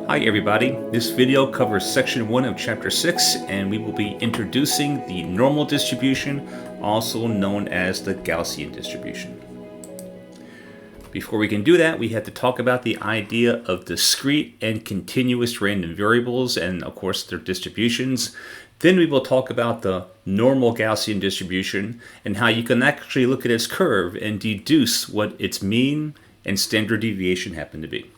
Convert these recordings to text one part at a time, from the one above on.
Hi everybody, this video covers section 1 of chapter 6 and we will be introducing the normal distribution, also known as the Gaussian distribution. Before we can do that, we have to talk about the idea of discrete and continuous random variables and of course their distributions. Then we will talk about the normal Gaussian distribution and how you can actually look at its curve and deduce what its mean and standard deviation happen to be.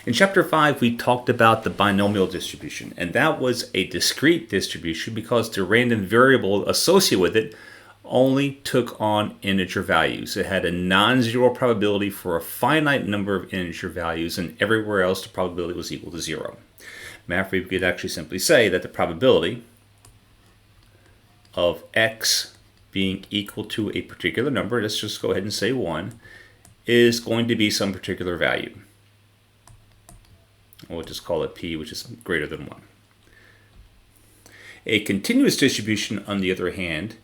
In chapter 5, we talked about the binomial distribution, and that was a discrete distribution because the random variable associated with it only took on integer values. It had a non-zero probability for a finite number of integer values, and everywhere else the probability was equal to 0. Matter of fact, we could actually simply say that the probability of x being equal to a particular number, let's just go ahead and say 1, is going to be some particular value. We'll just call it p, which is greater than 1. A continuous distribution, on the other hand,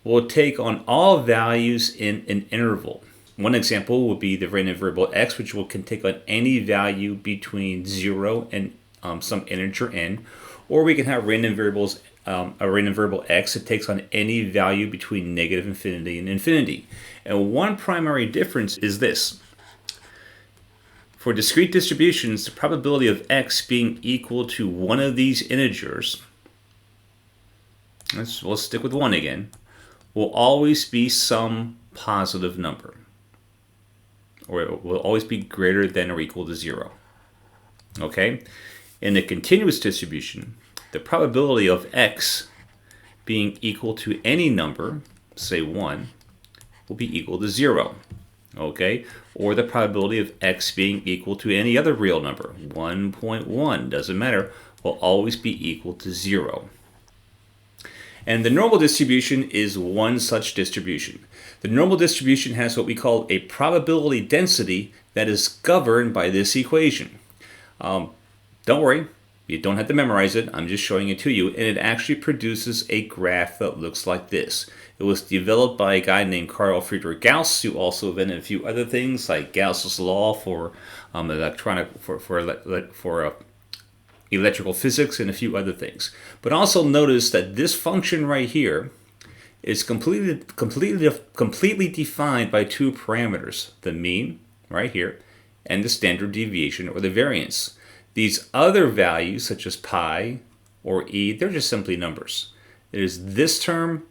will take on all values in an interval. One example would be the random variable x, which can take on any value between 0 and some integer n, or we can have random variables, a random variable x that takes on any value between negative infinity and infinity. And one primary difference is this. For discrete distributions, the probability of x being equal to one of these integers, we'll stick with 1 again, will always be some positive number. Or it will always be greater than or equal to 0. Okay? In the continuous distribution, the probability of x being equal to any number, say 1, will be equal to 0. Okay, or the probability of x being equal to any other real number, 1.1, doesn't matter, will always be equal to 0. And the normal distribution is one such distribution. The normal distribution has what we call a probability density that is governed by this equation. Don't worry, you don't have to memorize it, I'm just showing it to you, and it actually produces a graph that looks like this. It was developed by a guy named Carl Friedrich Gauss, who also invented a few other things like Gauss's law for electrical physics and a few other things. But also notice that this function right here is completely defined by two parameters: the mean right here and the standard deviation or the variance. These other values, such as pi or e, they're just simply numbers. It is this term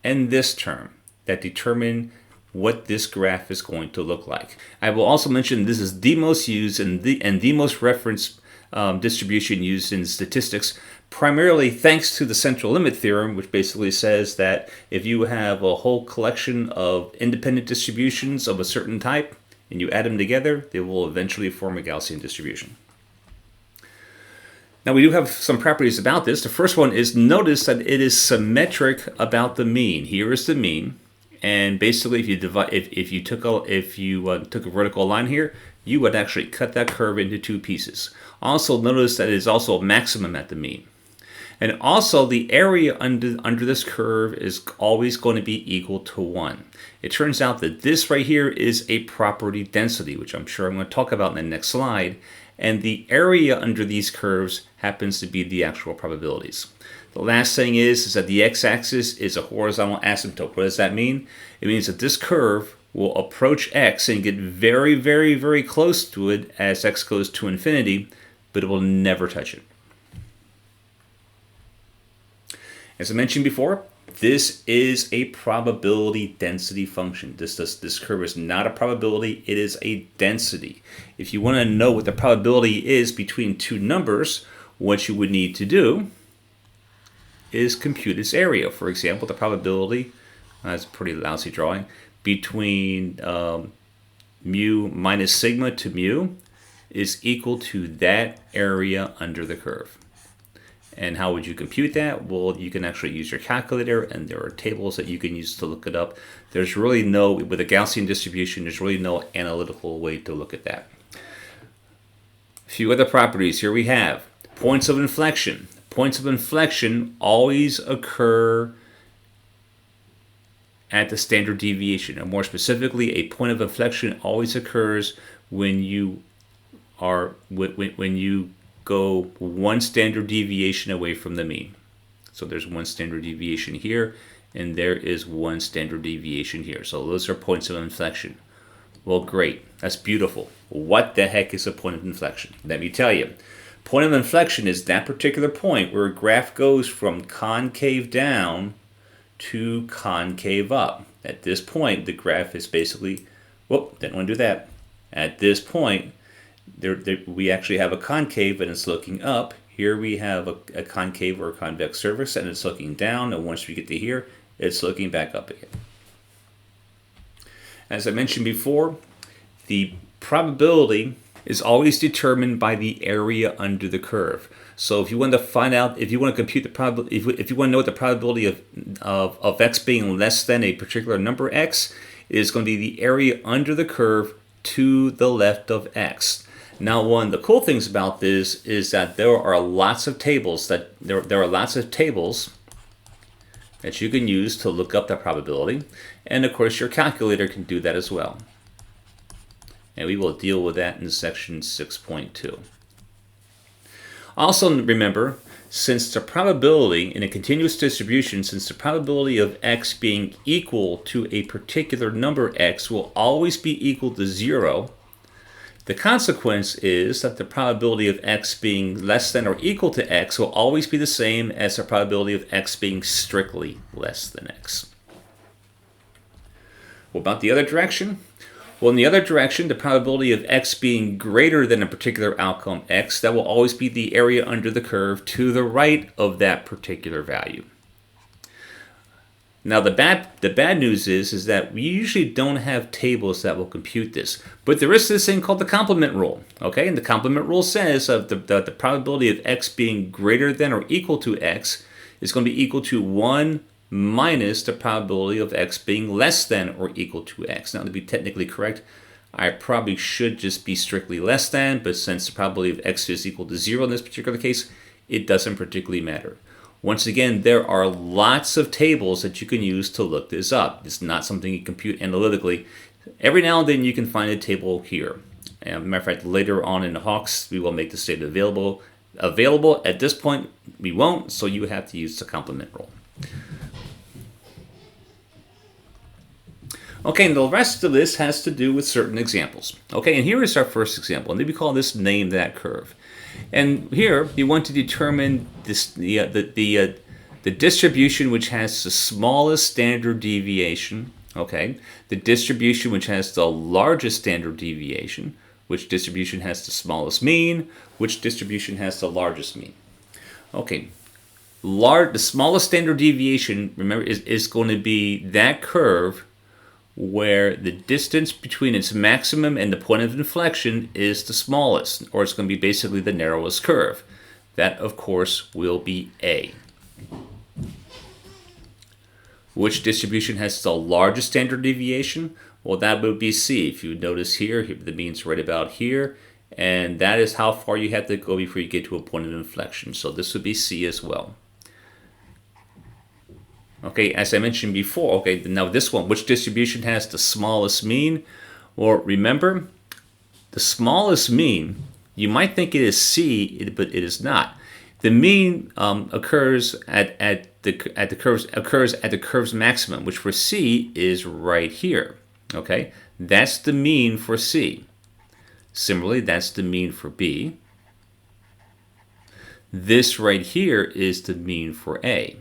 and this term that determine what this graph is going to look like. I will also mention this is the most used and the most referenced distribution used in statistics, primarily thanks to the central limit theorem, which basically says that if you have a whole collection of independent distributions of a certain type and you add them together, they will eventually form a Gaussian distribution. Now we do have some properties about this. The first one is notice that it is symmetric about the mean. Here is the mean, and basically if you took a vertical line here, you would actually cut that curve into two pieces. Also notice that it is also a maximum at the mean. And also the area under this curve is always going to be equal to 1. It turns out that this right here is a property density, which I'm sure I'm going to talk about in the next slide. And the area under these curves happens to be the actual probabilities. The last thing is that the x-axis is a horizontal asymptote. What does that mean? It means that this curve will approach x and get very, very, very close to it as x goes to infinity, but it will never touch it. As I mentioned before, this is a probability density function. This curve is not a probability, it is a density. If you want to know what the probability is between two numbers, what you would need to do is compute its area. For example, the probability, that's a pretty lousy drawing, between mu minus sigma to mu is equal to that area under the curve. And how would you compute that? Well, you can actually use your calculator, and there are tables that you can use to look it up. There's really no, with a Gaussian distribution, there's really no analytical way to look at that. A few other properties. Here we have points of inflection. Points of inflection always occur at the standard deviation. And more specifically, a point of inflection always occurs when you are when you go one standard deviation away from the mean. So there's one standard deviation here, and there is one standard deviation here. So those are points of inflection. Well, great. That's beautiful. What the heck is a point of inflection? Let me tell you. Point of inflection is that particular point where a graph goes from concave down to concave up. At this point, the graph is basically, whoop, didn't want to do that. At this point, we actually have a concave and it's looking up. Here we have a concave or a convex surface and it's looking down, and once we get to here, it's looking back up again. As I mentioned before, the probability is always determined by the area under the curve. So if you want to find out, if you want to compute the probability, if you want to know what the probability of x being less than a particular number x, it is going to be the area under the curve to the left of x. Now, one of the cool things about this is that there are lots of tables that you can use to look up the probability, and of course your calculator can do that as well. And we will deal with that in section 6.2. Also remember, since the probability in a continuous distribution, since the probability of x being equal to a particular number x will always be equal to 0, the consequence is that the probability of x being less than or equal to x will always be the same as the probability of x being strictly less than x. What about the other direction? Well, in the other direction, the probability of x being greater than a particular outcome x, that will always be the area under the curve to the right of that particular value. Now, the bad news is that we usually don't have tables that will compute this, but there is this thing called the complement rule. Okay, and the complement rule says that the probability of x being greater than or equal to x is going to be equal to 1 minus the probability of x being less than or equal to x. Now, to be technically correct, I probably should just be strictly less than, but since the probability of x is equal to 0 in this particular case, it doesn't particularly matter. Once again, there are lots of tables that you can use to look this up. It's not something you compute analytically. Every now and then you can find a table here. As a matter of fact, later on in Hawks, we will make this data available. At this point, we won't, so you have to use the complement rule. Okay, and the rest of this has to do with certain examples. Okay, and here is our first example, and we call this name that curve. And here you want to determine this, the distribution which has the smallest standard deviation. Okay, the distribution which has the largest standard deviation, which distribution has the smallest mean, which distribution has the largest mean. Okay, the smallest standard deviation, remember, is going to be that curve where the distance between its maximum and the point of inflection is the smallest, or it's going to be basically the narrowest curve. That, of course, will be A. Which distribution has the largest standard deviation? Well, that would be C. If you notice here, the mean's right about here, and that is how far you have to go before you get to a point of inflection. So this would be C as well. Okay, as I mentioned before, okay, now this one, which distribution has the smallest mean? Well, remember, the smallest mean, you might think it is C, but it is not. The mean occurs at the curve's maximum, which for C is right here. Okay, that's the mean for C. Similarly, that's the mean for B. This right here is the mean for A.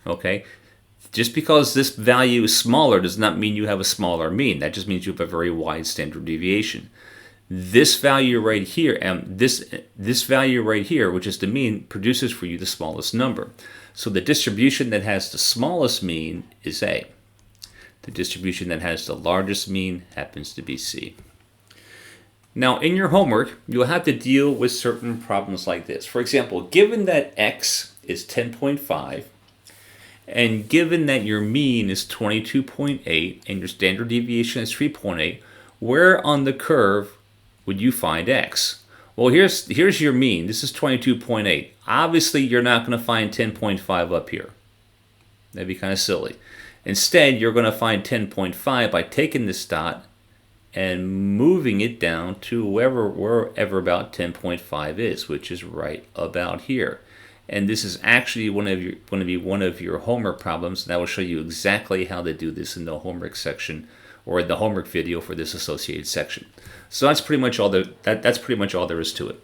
Okay, just because this value is smaller does not mean you have a smaller mean. That just means you have a very wide standard deviation. This value right here and this value right here, which is the mean, produces for you the smallest number. So the distribution that has the smallest mean is A. The distribution that has the largest mean happens to be C. Now, in your homework, you'll have to deal with certain problems like this. For example, given that x is 10.5, and given that your mean is 22.8 and your standard deviation is 3.8, where on the curve would you find x? Well, here's your mean. This is 22.8. Obviously, you're not going to find 10.5 up here. That'd be kind of silly. Instead, you're going to find 10.5 by taking this dot and moving it down to wherever about 10.5 is, which is right about here. And this is actually going to be one of your homework problems, and I will show you exactly how to do this in the homework section, or the homework video for this associated section. So that's pretty much all that's pretty much all there is to it.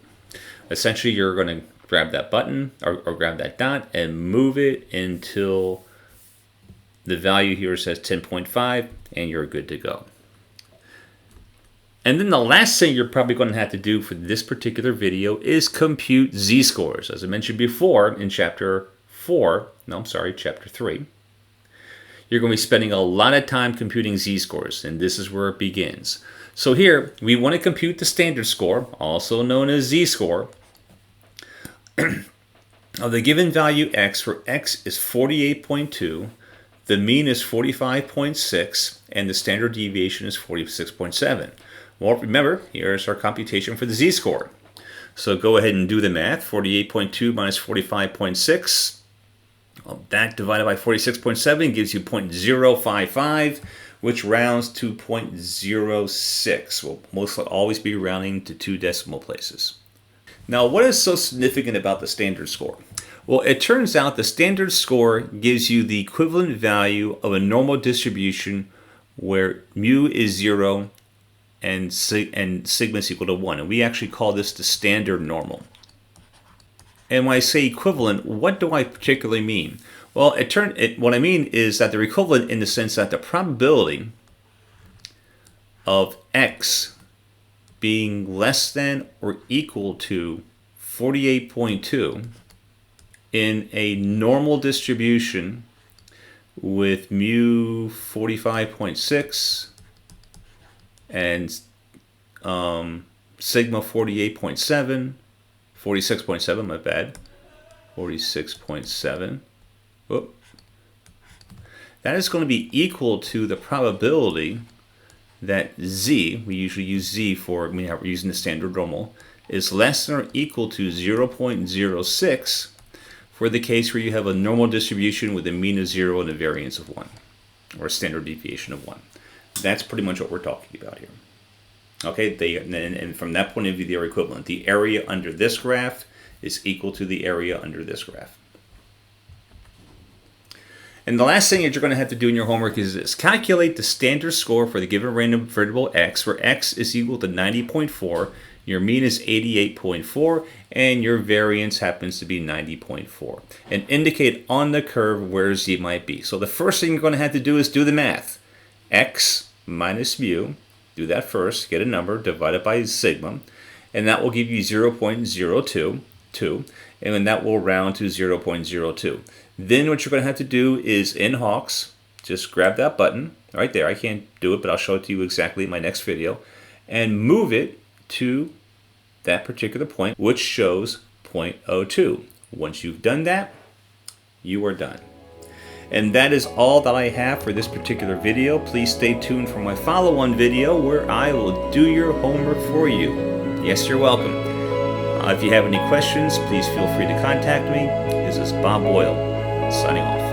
Essentially, you're going to grab that button or grab that dot and move it until the value here says 10.5, and you're good to go. And then the last thing you're probably going to have to do for this particular video is compute z-scores. As I mentioned before in chapter 3, you're going to be spending a lot of time computing z-scores, and this is where it begins. So here, we want to compute the standard score, also known as z-score, of the given value x, where x is 48.2, the mean is 45.6, and the standard deviation is 46.7. Well, remember, here's our computation for the z-score. So go ahead and do the math. 48.2 minus 45.6. Well, that divided by 46.7 gives you 0.055, which rounds to 0.06. We'll mostly always be rounding to 2 decimal places. Now, what is so significant about the standard score? Well, it turns out the standard score gives you the equivalent value of a normal distribution where mu is 0 and sigma is equal to 1. And we actually call this the standard normal. And when I say equivalent, what do I particularly mean? Well, what I mean is that they're equivalent in the sense that the probability of x being less than or equal to 48.2 in a normal distribution with mu 45.6 and sigma 48.7, 46.7, my bad, 46.7. Whoop. That is going to be equal to the probability that z, we usually use z for, we're using the standard normal, is less than or equal to 0.06 for the case where you have a normal distribution with a mean of 0 and a variance of 1, or a standard deviation of 1. That's pretty much what we're talking about here. Okay, and from that point of view, they are equivalent. The area under this graph is equal to the area under this graph. And the last thing that you're going to have to do in your homework is this. Calculate the standard score for the given random variable x, where x is equal to 90.4, your mean is 88.4, and your variance happens to be 90.4. And indicate on the curve where z might be. So the first thing you're going to have to do is do the math. X minus mu, do that first, get a number, divide it by sigma, and that will give you 0.022, and then that will round to 0.02. Then what you're going to have to do is, in Hawks, just grab that button right there. I can't do it, but I'll show it to you exactly in my next video, and move it to that particular point, which shows 0.02. Once you've done that, you are done. And that is all that I have for this particular video. Please stay tuned for my follow-on video where I will do your homework for you. Yes, you're welcome. If you have any questions, please feel free to contact me. This is Bob Boyle, signing off.